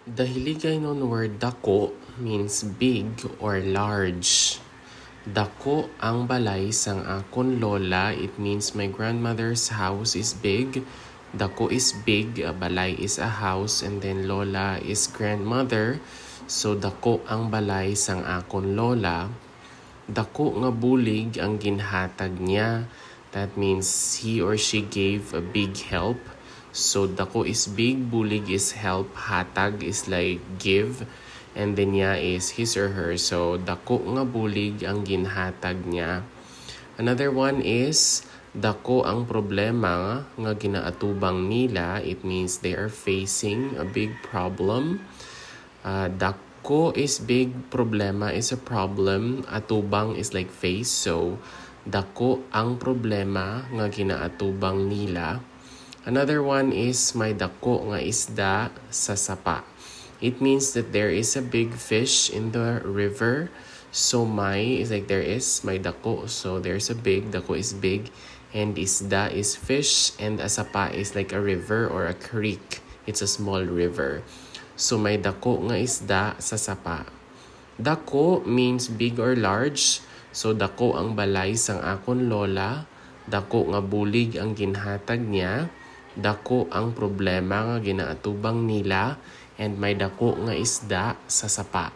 Dahiligay nun word dako means big or large. Dako ang balay sang akon lola. It means my grandmother's house is big. Dako is big, balay is a house, and then lola is grandmother. So dako ang balay sang akon lola. Dako nga bulig ang ginhatag niya. That means he or she gave a big help. So dako is big, bulig is help, hatag is like give, and then niya is his or her. So dako nga bulig ang ginhatag niya. Another one is dako ang problema nga ginaatubang nila. It means they are facing a big problem. Dako is big, problema is a problem, atubang is like face. So dako ang problema nga ginaatubang nila. Another one is may dako nga isda sa sapa. It means that there is a big fish in the river. So may is like there is may dako. So there's a big, dako is big, and isda is fish, and a sapa is like a river or a creek. It's a small river. So may dako nga isda sa sapa. Dako means big or large. So dako ang balay sang akon lola. Dako nga bulig ang ginhatag niya. Dako ang problema nga ginaatubang nila, and may dako nga isda sa sapa.